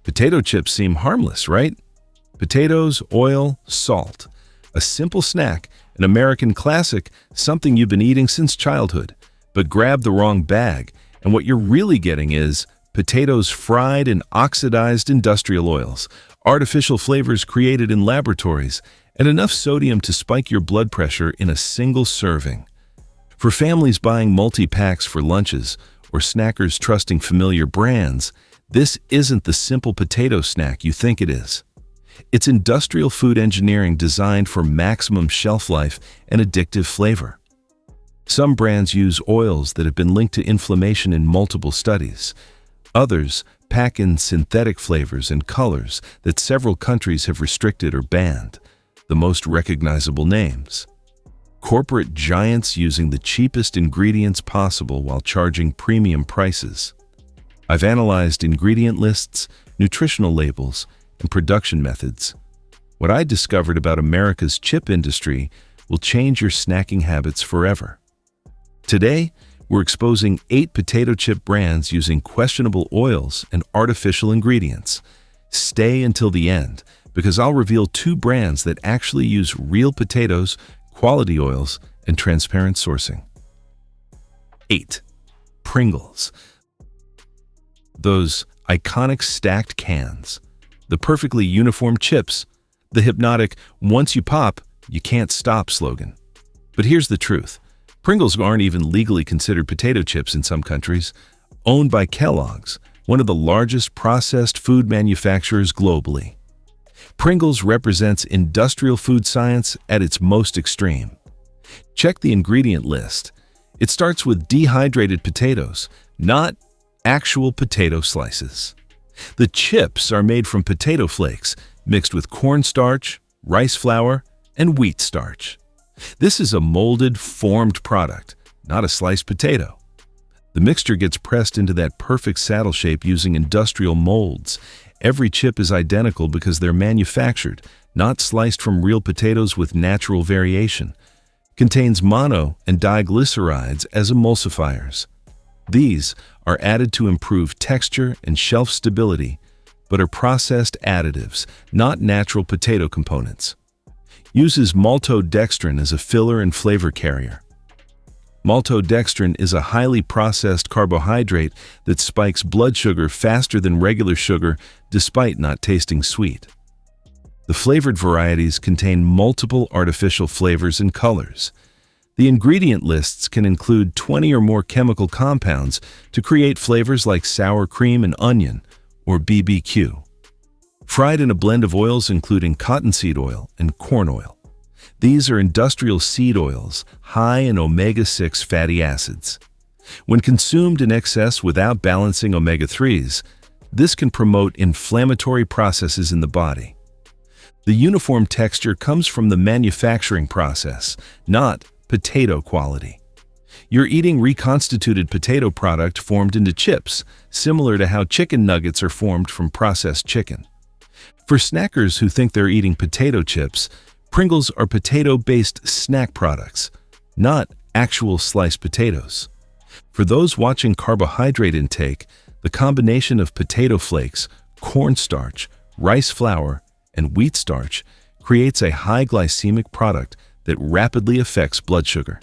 Potato chips seem harmless, right? Potatoes, oil, salt. A simple snack, an American classic, something you've been eating since childhood. But grab the wrong bag, and what you're really getting is potatoes fried in oxidized industrial oils, artificial flavors created in laboratories, and enough sodium to spike your blood pressure in a single serving. For families buying multi-packs for lunches or snackers trusting familiar brands, this isn't the simple potato snack you think it is. It's industrial food engineering designed for maximum shelf life and addictive flavor. Some brands use oils that have been linked to inflammation in multiple studies. Others pack in synthetic flavors and colors that several countries have restricted or banned. The most recognizable names. Corporate giants using the cheapest ingredients possible while charging premium prices. I've analyzed ingredient lists, nutritional labels, and production methods. What I discovered about America's chip industry will change your snacking habits forever. Today, we're exposing 8 potato chip brands using questionable oils and artificial ingredients. Stay until the end, because I'll reveal 2 brands that actually use real potatoes, quality oils, and transparent sourcing. 8. Pringles. Those iconic stacked cans. The perfectly uniform chips. The hypnotic, once you pop, you can't stop slogan. But here's the truth. Pringles aren't even legally considered potato chips in some countries. Owned by Kellogg's, one of the largest processed food manufacturers globally. Pringles represents industrial food science at its most extreme. Check the ingredient list. It starts with dehydrated potatoes, not actual potato slices. The chips are made from potato flakes mixed with cornstarch, rice flour, and wheat starch. This is a molded, formed product, not a sliced potato. The mixture gets pressed into that perfect saddle shape using industrial molds. Every chip is identical because they're manufactured, not sliced from real potatoes with natural variation. Contains mono and diglycerides as emulsifiers. These are added to improve texture and shelf stability, but are processed additives, not natural potato components. Uses maltodextrin as a filler and flavor carrier. Maltodextrin is a highly processed carbohydrate that spikes blood sugar faster than regular sugar despite not tasting sweet. The flavored varieties contain multiple artificial flavors and colors. The ingredient lists can include 20 or more chemical compounds to create flavors like sour cream and onion, or BBQ. Fried in a blend of oils including cottonseed oil and corn oil. These are industrial seed oils, high in omega-6 fatty acids. When consumed in excess without balancing omega-3s, this can promote inflammatory processes in the body. The uniform texture comes from the manufacturing process, not potato quality. You're eating reconstituted potato product formed into chips, similar to how chicken nuggets are formed from processed chicken. For snackers who think they're eating potato chips, Pringles are potato-based snack products, not actual sliced potatoes. For those watching carbohydrate intake, the combination of potato flakes, cornstarch, rice flour, and wheat starch creates a high glycemic product that rapidly affects blood sugar.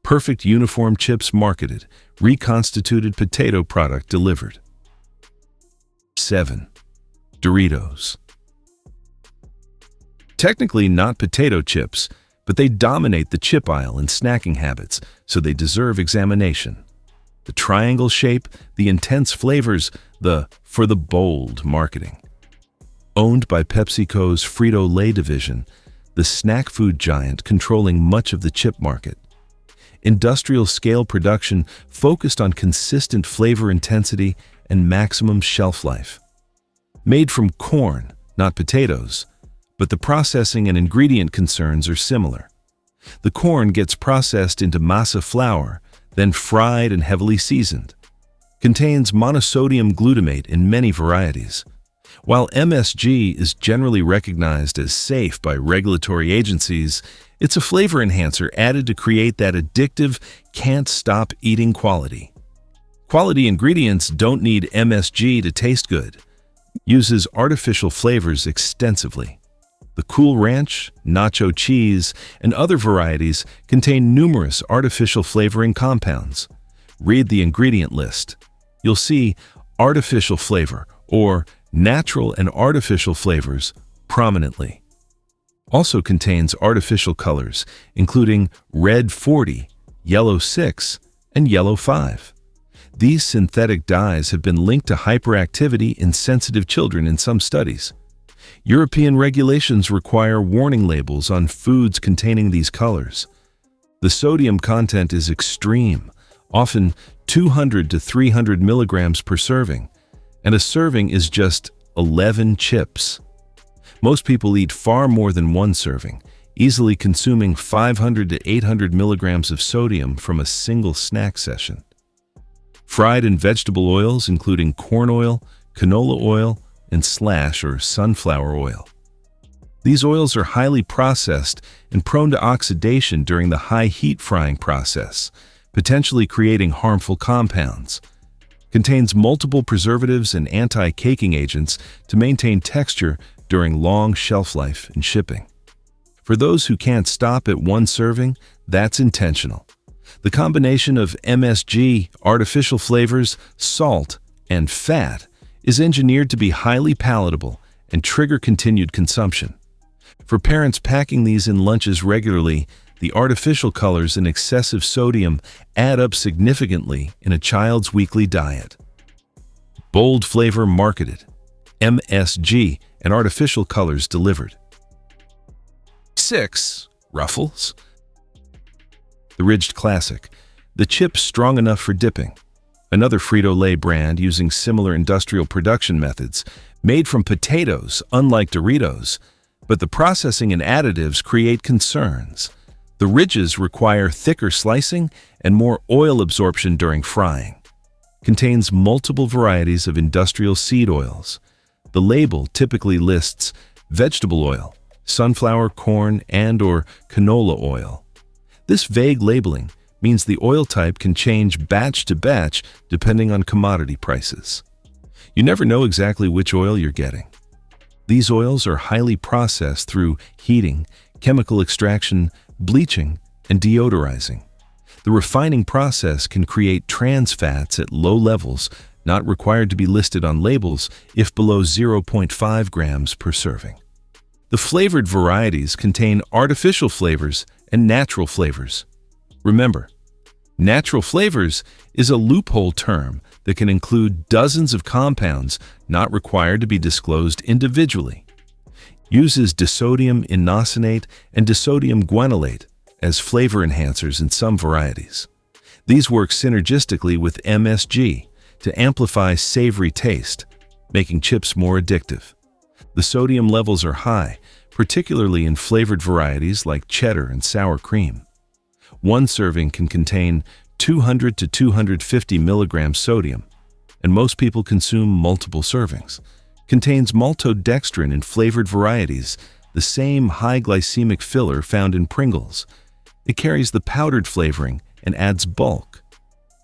Perfect uniform chips marketed, reconstituted potato product delivered. 7. Doritos. Technically not potato chips, but they dominate the chip aisle in snacking habits, so they deserve examination. The triangle shape, the intense flavors, for the bold marketing. Owned by PepsiCo's Frito-Lay division, the snack food giant controlling much of the chip market. Industrial-scale production focused on consistent flavor intensity and maximum shelf life. Made from corn, not potatoes, but the processing and ingredient concerns are similar. The corn gets processed into masa flour, then fried and heavily seasoned. Contains monosodium glutamate in many varieties. While MSG is generally recognized as safe by regulatory agencies, it's a flavor enhancer added to create that addictive, can't-stop-eating quality. Quality ingredients don't need MSG to taste good. Uses artificial flavors extensively. The Cool Ranch, nacho cheese, and other varieties contain numerous artificial flavoring compounds. Read the ingredient list. You'll see artificial flavor or natural and artificial flavors prominently. Also contains artificial colors, including red 40, yellow 6, and yellow 5. These synthetic dyes have been linked to hyperactivity in sensitive children in some studies. European regulations require warning labels on foods containing these colors. The sodium content is extreme, often 200 to 300 milligrams per serving, and a serving is just 11 chips. Most people eat far more than one serving, easily consuming 500 to 800 milligrams of sodium from a single snack session. Fried and vegetable oils, including corn oil, canola oil, and slash or sunflower oil. These oils are highly processed and prone to oxidation during the high heat frying process, potentially creating harmful compounds. Contains multiple preservatives and anti-caking agents to maintain texture during long shelf life and shipping. For those who can't stop at one serving, that's intentional. The combination of MSG, artificial flavors, salt, and fat is engineered to be highly palatable and trigger continued consumption. For parents packing these in lunches regularly, the artificial colors and excessive sodium add up significantly in a child's weekly diet. Bold flavor marketed, MSG, and artificial colors delivered. 6. Ruffles. The Ridged Classic, the chip strong enough for dipping. Another Frito-Lay brand using similar industrial production methods, made from potatoes, unlike Doritos, but the processing and additives create concerns. The ridges require thicker slicing and more oil absorption during frying. Contains multiple varieties of industrial seed oils. The label typically lists vegetable oil, sunflower, corn, and/or canola oil. This vague labeling means the oil type can change batch to batch depending on commodity prices. You never know exactly which oil you're getting. These oils are highly processed through heating, chemical extraction, bleaching, and deodorizing. The refining process can create trans fats at low levels, not required to be listed on labels if below 0.5 grams per serving. The flavored varieties contain artificial flavors and natural flavors. Remember, natural flavors is a loophole term that can include dozens of compounds not required to be disclosed individually. Uses disodium inosinate and disodium guanylate as flavor enhancers in some varieties. These work synergistically with MSG to amplify savory taste, making chips more addictive. The sodium levels are high, particularly in flavored varieties like cheddar and sour cream. One serving can contain 200 to 250 milligrams sodium, and most people consume multiple servings. Contains maltodextrin in flavored varieties, the same high glycemic filler found in Pringles. It carries the powdered flavoring and adds bulk.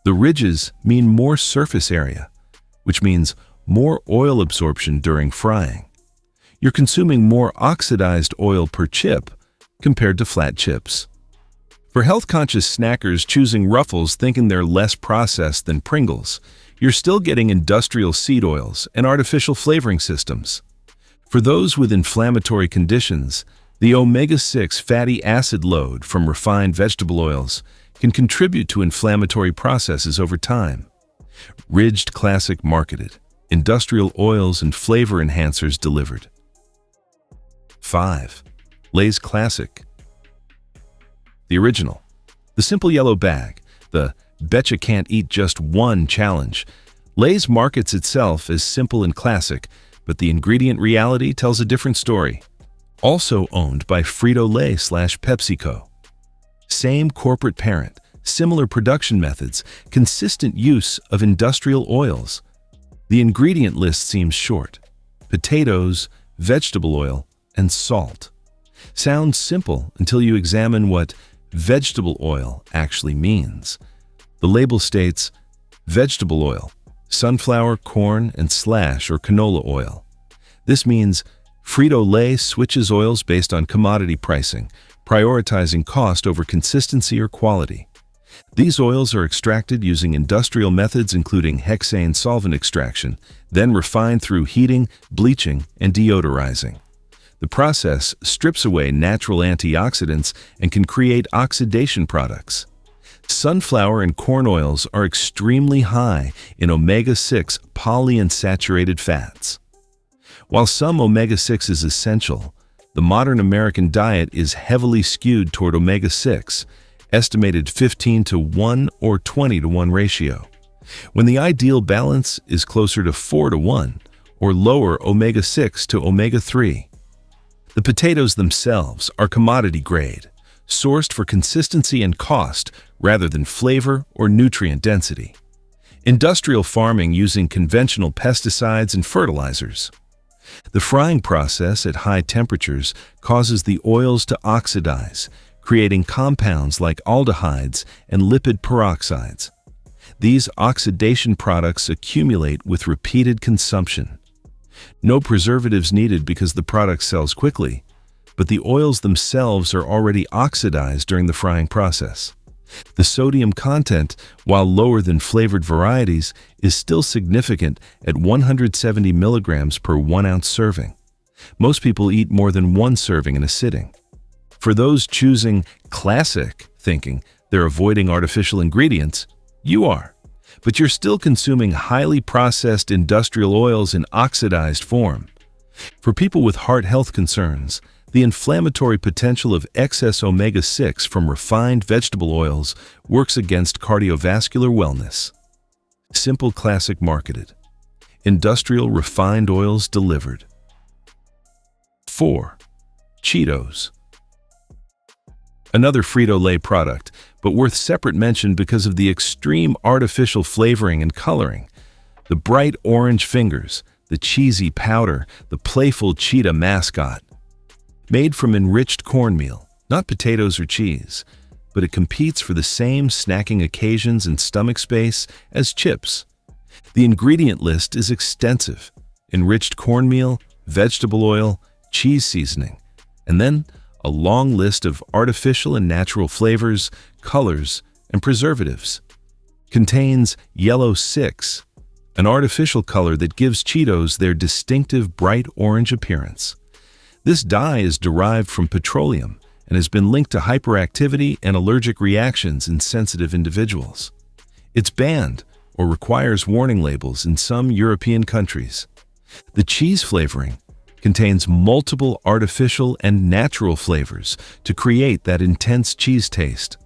The ridges mean more surface area, which means more oil absorption during frying. You're consuming more oxidized oil per chip compared to flat chips. For health-conscious snackers choosing Ruffles thinking they're less processed than Pringles, you're still getting industrial seed oils and artificial flavoring systems. For those with inflammatory conditions, the omega-6 fatty acid load from refined vegetable oils can contribute to inflammatory processes over time. Ridged Classic marketed, industrial oils and flavor enhancers delivered. 5. Lay's Classic. The original. The simple yellow bag, the betcha can't eat just one challenge. Lay's markets itself as simple and classic, but the ingredient reality tells a different story. Also owned by Frito-Lay/PepsiCo. Same corporate parent, similar production methods, consistent use of industrial oils. The ingredient list seems short. Potatoes, vegetable oil, and salt. Sounds simple until you examine what vegetable oil actually means. The label states vegetable oil, sunflower, corn, and slash or canola oil. This means Frito-Lay switches oils based on commodity pricing, prioritizing cost over consistency or quality. These oils are extracted using industrial methods including hexane solvent extraction, then refined through heating, bleaching, and deodorizing. The process strips away natural antioxidants and can create oxidation products. Sunflower and corn oils are extremely high in omega-6 polyunsaturated fats. While some omega-6 is essential, the modern American diet is heavily skewed toward omega-6, estimated 15 to 1 or 20 to 1 ratio, when the ideal balance is closer to 4 to 1 or lower omega-6 to omega-3. The potatoes themselves are commodity grade, sourced for consistency and cost rather than flavor or nutrient density. Industrial farming using conventional pesticides and fertilizers. The frying process at high temperatures causes the oils to oxidize, creating compounds like aldehydes and lipid peroxides. These oxidation products accumulate with repeated consumption. No preservatives needed because the product sells quickly, but the oils themselves are already oxidized during the frying process. The sodium content, while lower than flavored varieties, is still significant at 170 milligrams per 1 ounce serving. Most people eat more than 1 serving in a sitting. For those choosing classic thinking they're avoiding artificial ingredients, you are. But you're still consuming highly processed industrial oils in oxidized form. For people with heart health concerns, the inflammatory potential of excess omega-6 from refined vegetable oils works against cardiovascular wellness. Simple classic marketed. Industrial refined oils delivered. 4. Cheetos. Another Frito-Lay product, but worth separate mention because of the extreme artificial flavoring and coloring. The bright orange fingers, the cheesy powder, the playful cheetah mascot. Made from enriched cornmeal, not potatoes or cheese, but it competes for the same snacking occasions and stomach space as chips. The ingredient list is extensive: enriched cornmeal, vegetable oil, cheese seasoning, and then a long list of artificial and natural flavors, colors, and preservatives. Contains yellow 6, an artificial color that gives Cheetos their distinctive bright orange appearance. This dye is derived from petroleum and has been linked to hyperactivity and allergic reactions in sensitive individuals. It's banned or requires warning labels in some European countries. The cheese flavoring contains multiple artificial and natural flavors to create that intense cheese taste.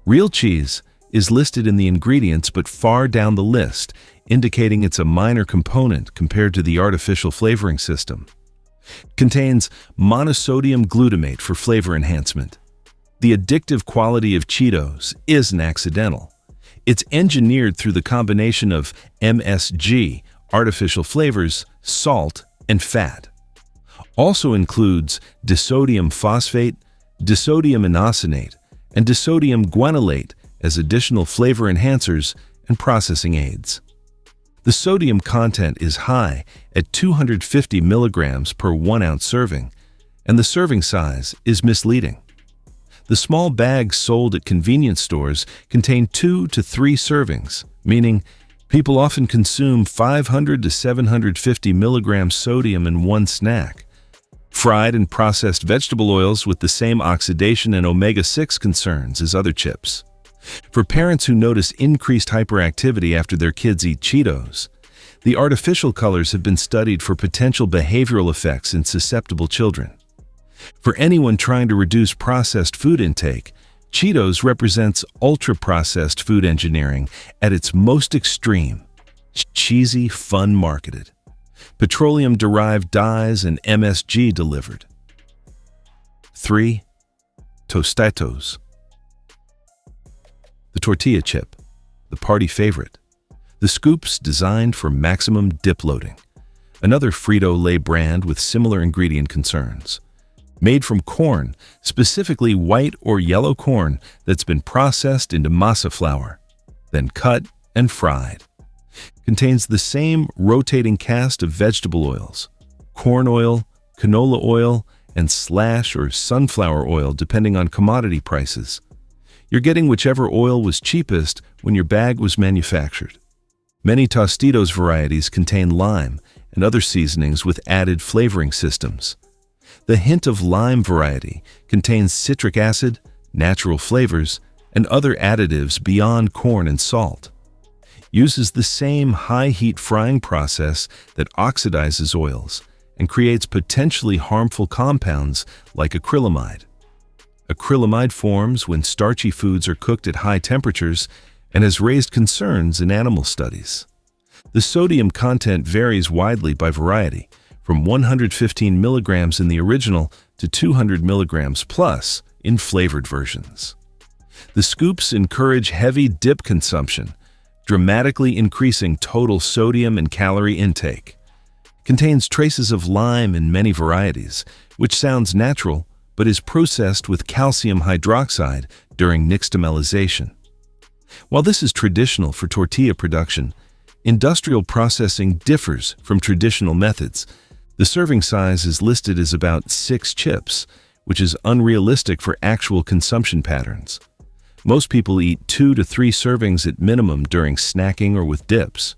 Real cheese is listed in the ingredients but far down the list, indicating it's a minor component compared to the artificial flavoring system. Contains monosodium glutamate for flavor enhancement. The addictive quality of Cheetos isn't accidental. It's engineered through the combination of MSG, artificial flavors, salt, and fat. Also includes disodium phosphate, disodium inosinate, and disodium guanylate as additional flavor enhancers and processing aids. The sodium content is high at 250 milligrams per 1 ounce serving, and the serving size is misleading. The small bags sold at convenience stores contain 2 to 3 servings, meaning people often consume 500 to 750 milligrams sodium in one snack. Fried and processed vegetable oils with the same oxidation and omega-6 concerns as other chips. For parents who notice increased hyperactivity after their kids eat Cheetos, the artificial colors have been studied for potential behavioral effects in susceptible children. For anyone trying to reduce processed food intake, Cheetos represents ultra-processed food engineering at its most extreme. Cheesy, fun marketed. Petroleum-derived dyes and MSG delivered. 3. Tostitos. The tortilla chip, the party favorite. The scoops designed for maximum dip loading. Another Frito-Lay brand with similar ingredient concerns. Made from corn, specifically white or yellow corn that's been processed into masa flour, then cut and fried. Contains the same rotating cast of vegetable oils, corn oil, canola oil, and slash or sunflower oil depending on commodity prices. You're getting whichever oil was cheapest when your bag was manufactured. Many Tostitos varieties contain lime and other seasonings with added flavoring systems. The Hint of Lime variety contains citric acid, natural flavors, and other additives beyond corn and salt. Uses the same high-heat frying process that oxidizes oils and creates potentially harmful compounds like acrylamide. Acrylamide forms when starchy foods are cooked at high temperatures and has raised concerns in animal studies. The sodium content varies widely by variety, from 115 milligrams in the original to 200 milligrams plus in flavored versions. The scoops encourage heavy dip consumption, dramatically increasing total sodium and calorie intake. Contains traces of lime in many varieties, which sounds natural but is processed with calcium hydroxide during nixtamalization. While this is traditional for tortilla production, industrial processing differs from traditional methods. The serving size is listed as about 6 chips, which is unrealistic for actual consumption patterns. Most people eat 2 to 3 servings at minimum during snacking or with dips.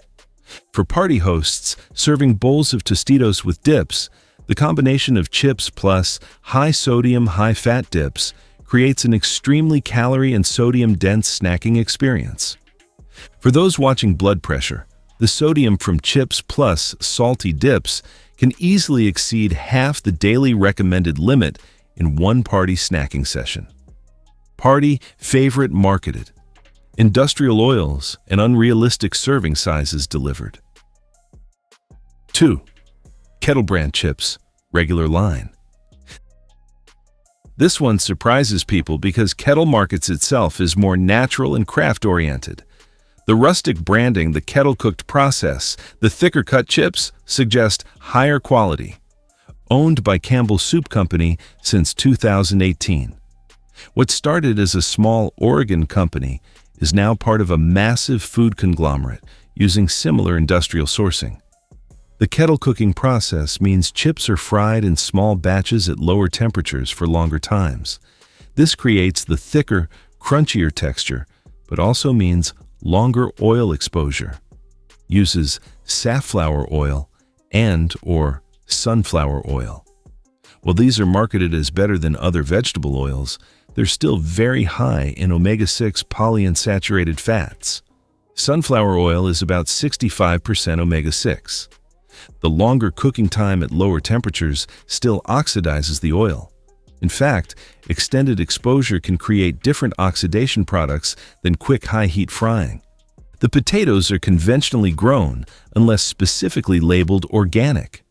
For party hosts serving bowls of Tostitos with dips, the combination of chips plus high-sodium, high-fat dips creates an extremely calorie and sodium-dense snacking experience. For those watching blood pressure, the sodium from chips plus salty dips can easily exceed half the daily recommended limit in one party snacking session. Party favorite marketed. Industrial oils and unrealistic serving sizes delivered. 2. Kettle brand chips, regular line. This one surprises people because Kettle markets itself as more natural and craft-oriented. The rustic branding, the kettle-cooked process, the thicker-cut chips suggest higher quality. Owned by Campbell Soup Company since 2018. What started as a small Oregon company is now part of a massive food conglomerate using similar industrial sourcing. The kettle cooking process means chips are fried in small batches at lower temperatures for longer times. This creates the thicker, crunchier texture, but also means longer oil exposure. Uses safflower oil and/or sunflower oil. While these are marketed as better than other vegetable oils, they're still very high in omega-6 polyunsaturated fats. Sunflower oil is about 65% omega-6. The longer cooking time at lower temperatures still oxidizes the oil. In fact, extended exposure can create different oxidation products than quick high-heat frying. The potatoes are conventionally grown unless specifically labeled organic.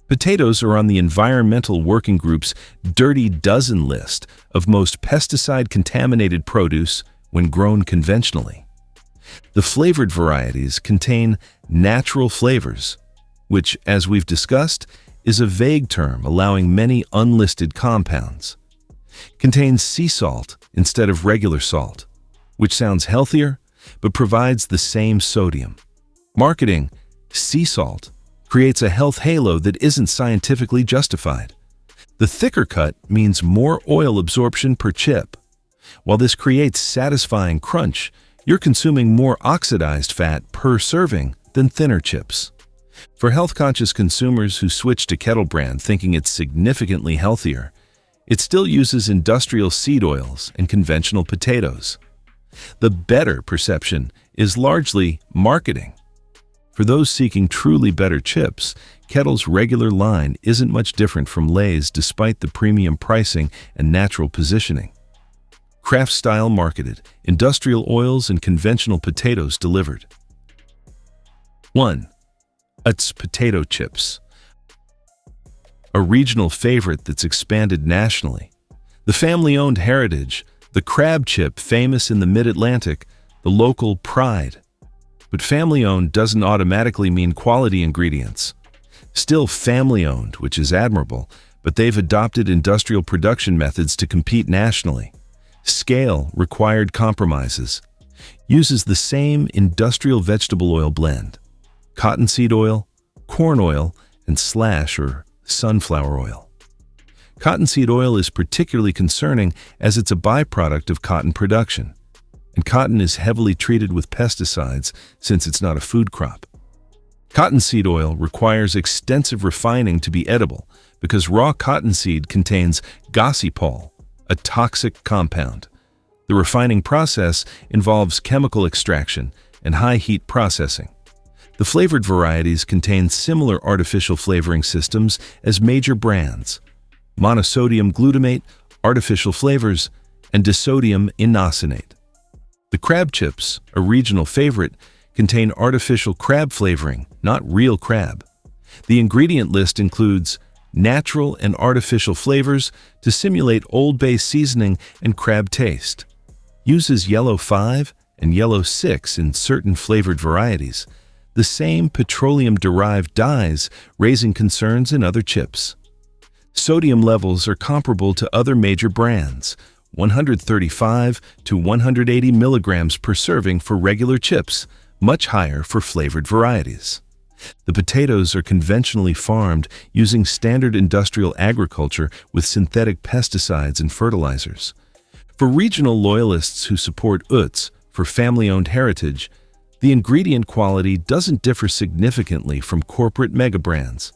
Potatoes are on the Environmental Working Group's Dirty Dozen list of most pesticide-contaminated produce when grown conventionally. The flavored varieties contain natural flavors, which, as we've discussed, is a vague term allowing many unlisted compounds. Contains sea salt instead of regular salt, which sounds healthier but provides the same sodium. Marketing sea salt creates a health halo that isn't scientifically justified. The thicker cut means more oil absorption per chip. While this creates satisfying crunch, you're consuming more oxidized fat per serving than thinner chips. For health-conscious consumers who switch to Kettle brand thinking it's significantly healthier, it still uses industrial seed oils and conventional potatoes. The better perception is largely marketing. For those seeking truly better chips, Kettle's regular line isn't much different from Lay's despite the premium pricing and natural positioning. Craft-style marketed, industrial oils and conventional potatoes delivered. 1. Utz potato chips. A regional favorite that's expanded nationally. The family-owned heritage, the crab chip famous in the mid-Atlantic, the local pride. But family-owned doesn't automatically mean quality ingredients. Still family-owned, which is admirable, but they've adopted industrial production methods to compete nationally. Scale required compromises. Uses the same industrial vegetable oil blend: cottonseed oil, corn oil, and slash or sunflower oil. Cottonseed oil is particularly concerning as it's a byproduct of cotton production, and cotton is heavily treated with pesticides since it's not a food crop. Cottonseed oil requires extensive refining to be edible because raw cottonseed contains gossypol, a toxic compound. The refining process involves chemical extraction and high-heat processing. The flavored varieties contain similar artificial flavoring systems as major brands: monosodium glutamate, artificial flavors, and disodium inosinate. The crab chips, a regional favorite, contain artificial crab flavoring, not real crab. The ingredient list includes natural and artificial flavors to simulate Old Bay seasoning and crab taste. Uses yellow 5 and yellow 6 in certain flavored varieties, the same petroleum-derived dyes raising concerns in other chips. Sodium levels are comparable to other major brands, 135 to 180 milligrams per serving for regular chips, much higher for flavored varieties. The potatoes are conventionally farmed using standard industrial agriculture with synthetic pesticides and fertilizers. For regional loyalists who support UTZ for family-owned heritage, the ingredient quality doesn't differ significantly from corporate mega brands.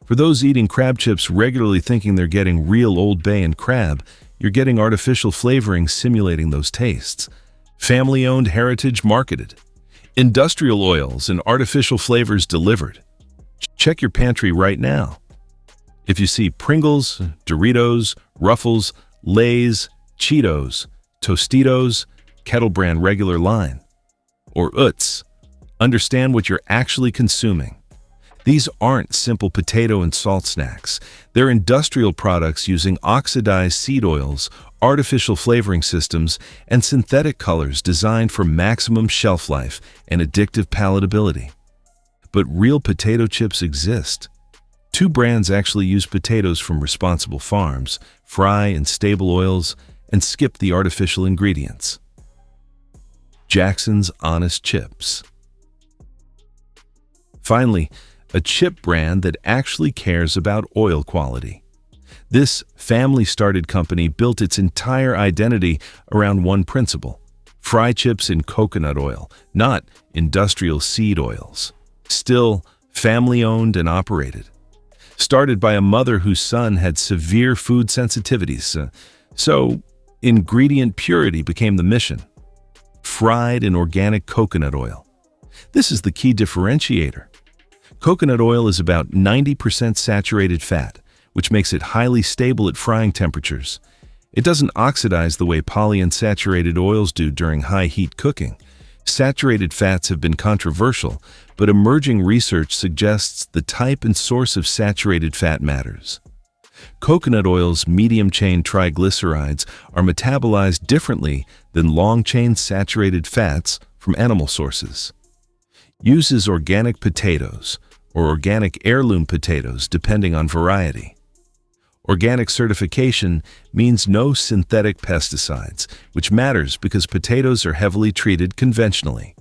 For those eating crab chips regularly thinking they're getting real Old Bay and crab, you're getting artificial flavoring simulating those tastes. Family-owned heritage marketed. Industrial oils and artificial flavors delivered. Check your pantry right now. If you see Pringles, Doritos, Ruffles, Lay's, Cheetos, Tostitos, Kettle Brand regular line, or UTZ, understand what you're actually consuming. These aren't simple potato and salt snacks. They're industrial products using oxidized seed oils, artificial flavoring systems, and synthetic colors designed for maximum shelf life and addictive palatability. But real potato chips exist. 2 brands actually use potatoes from responsible farms, fry in stable oils, and skip the artificial ingredients. Jackson's Honest Chips. Finally, a chip brand that actually cares about oil quality. This family-started company built its entire identity around one principle: fry chips in coconut oil, not industrial seed oils. Still, family-owned and operated. Started by a mother whose son had severe food sensitivities, so ingredient purity became the mission. Fried in organic coconut oil. This is the key differentiator. Coconut oil is about 90% saturated fat, which makes it highly stable at frying temperatures. It doesn't oxidize the way polyunsaturated oils do during high heat cooking. Saturated fats have been controversial, but emerging research suggests the type and source of saturated fat matters. Coconut oil's medium-chain triglycerides are metabolized differently than long-chain saturated fats from animal sources. Uses organic potatoes or organic heirloom potatoes depending on variety. Organic certification means no synthetic pesticides, which matters because potatoes are heavily treated conventionally.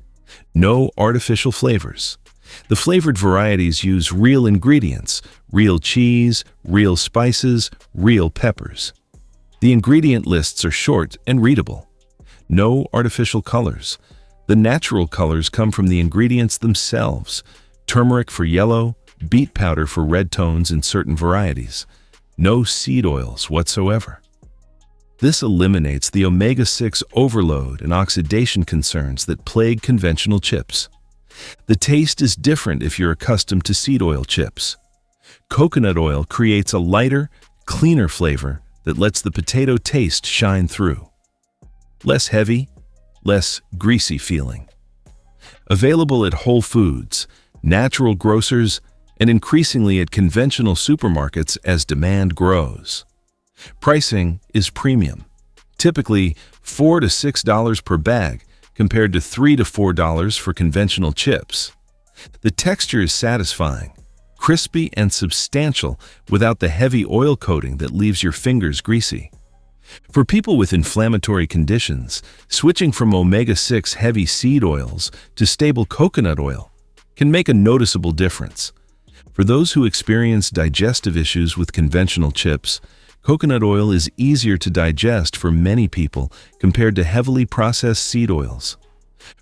No artificial flavors. The flavored varieties use real ingredients: real cheese, real spices, real peppers. The ingredient lists are short and readable. No artificial colors. The natural colors come from the ingredients themselves: turmeric for yellow, beet powder for red tones in certain varieties. No seed oils whatsoever. This eliminates the omega-6 overload and oxidation concerns that plague conventional chips. The taste is different if you're accustomed to seed oil chips. Coconut oil creates a lighter, cleaner flavor that lets the potato taste shine through. Less heavy, less greasy feeling. Available at Whole Foods, natural grocers, and increasingly at conventional supermarkets as demand grows. Pricing is premium, typically $4 to $6 per bag compared to $3 to $4 for conventional chips. The texture is satisfying, crispy and substantial without the heavy oil coating that leaves your fingers greasy. For people with inflammatory conditions, switching from omega-6 heavy seed oils to stable coconut oil can make a noticeable difference. For those who experience digestive issues with conventional chips, coconut oil is easier to digest for many people compared to heavily processed seed oils.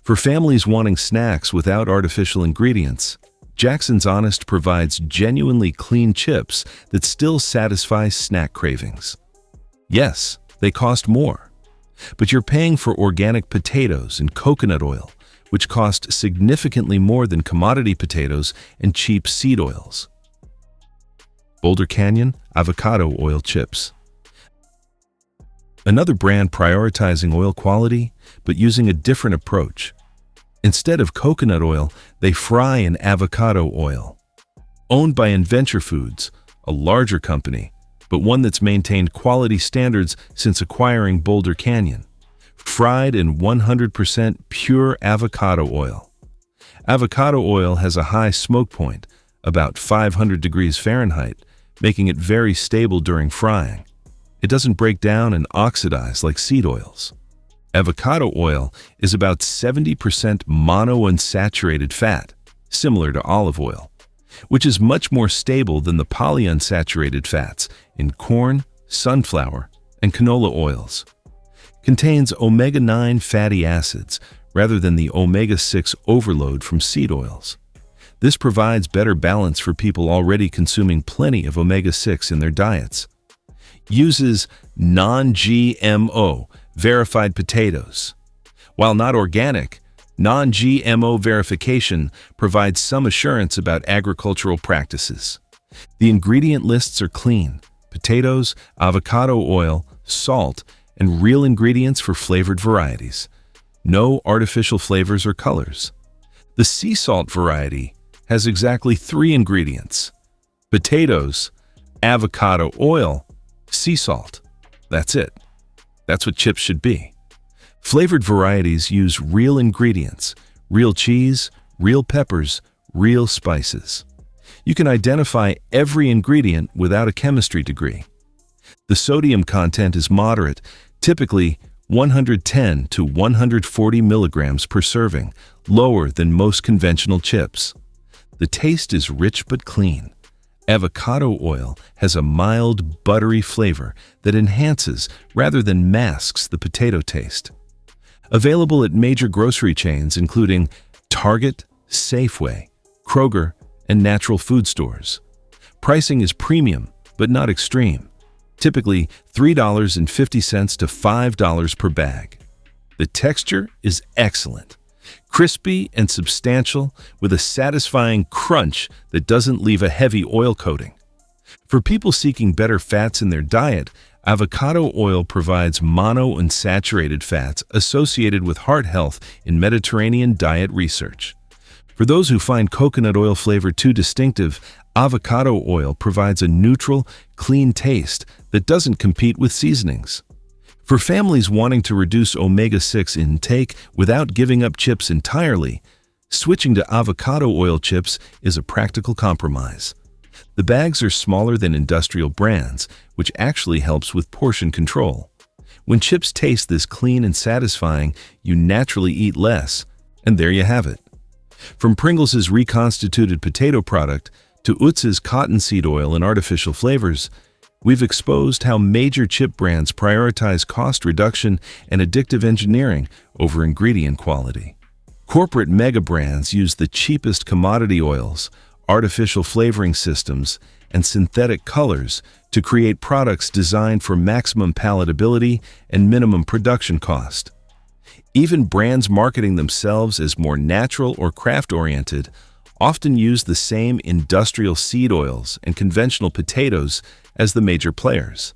For families wanting snacks without artificial ingredients, Jackson's Honest provides genuinely clean chips that still satisfy snack cravings. Yes, they cost more, but you're paying for organic potatoes and coconut oil, which cost significantly more than commodity potatoes and cheap seed oils. Boulder Canyon Avocado Oil Chips. Another brand prioritizing oil quality, but using a different approach. Instead of coconut oil, they fry in avocado oil. Owned by Inventure Foods, a larger company, but one that's maintained quality standards since acquiring Boulder Canyon. Fried in 100% pure avocado oil. Avocado oil has a high smoke point, about 500 degrees Fahrenheit, making it very stable during frying. It doesn't break down and oxidize like seed oils. Avocado oil is about 70% monounsaturated fat, similar to olive oil, which is much more stable than the polyunsaturated fats in corn, sunflower, and canola oils. Contains omega-9 fatty acids rather than the omega-6 overload from seed oils. This provides better balance for people already consuming plenty of omega-6 in their diets. Uses non-GMO verified potatoes. While not organic, non-GMO verification provides some assurance about agricultural practices. The ingredient lists are clean: potatoes, avocado oil, salt, and real ingredients for flavored varieties. No artificial flavors or colors. The sea salt variety has exactly 3 ingredients: potatoes, avocado oil, sea salt. That's it. That's what chips should be. Flavored varieties use real ingredients: real cheese, real peppers, real spices. You can identify every ingredient without a chemistry degree. The sodium content is moderate, typically 110 to 140 milligrams per serving, lower than most conventional chips. The taste is rich but clean. Avocado oil has a mild, buttery flavor that enhances rather than masks the potato taste. Available at major grocery chains including Target, Safeway, Kroger, and natural food stores. Pricing is premium, but not extreme. Typically $3.50 to $5 per bag. The texture is excellent. Crispy and substantial with a satisfying crunch that doesn't leave a heavy oil coating. For people seeking better fats in their diet, avocado oil provides monounsaturated fats associated with heart health in Mediterranean diet research. For those who find coconut oil flavor too distinctive, avocado oil provides a neutral, clean taste that doesn't compete with seasonings. For families wanting to reduce omega-6 intake without giving up chips entirely, switching to avocado oil chips is a practical compromise. The bags are smaller than industrial brands, which actually helps with portion control. When chips taste this clean and satisfying, you naturally eat less, and there you have it. From Pringles' reconstituted potato product to Utz's cottonseed oil and artificial flavors, we've exposed how major chip brands prioritize cost reduction and addictive engineering over ingredient quality. Corporate mega brands use the cheapest commodity oils, artificial flavoring systems, and synthetic colors to create products designed for maximum palatability and minimum production cost. Even brands marketing themselves as more natural or craft-oriented often use the same industrial seed oils and conventional potatoes as the major players.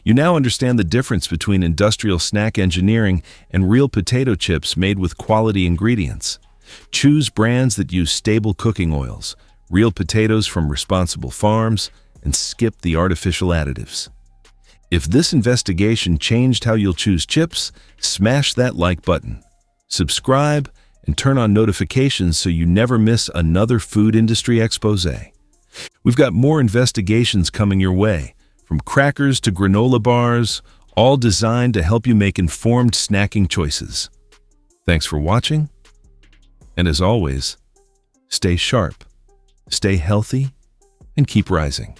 You now understand the difference between industrial snack engineering and real potato chips made with quality ingredients. Choose brands that use stable cooking oils, real potatoes from responsible farms, and skip the artificial additives. If this investigation changed how you'll choose chips, smash that like button. Subscribe and turn on notifications so you never miss another food industry expose. We've got more investigations coming your way, from crackers to granola bars, all designed to help you make informed snacking choices. Thanks for watching, and as always, stay sharp, stay healthy, and keep rising.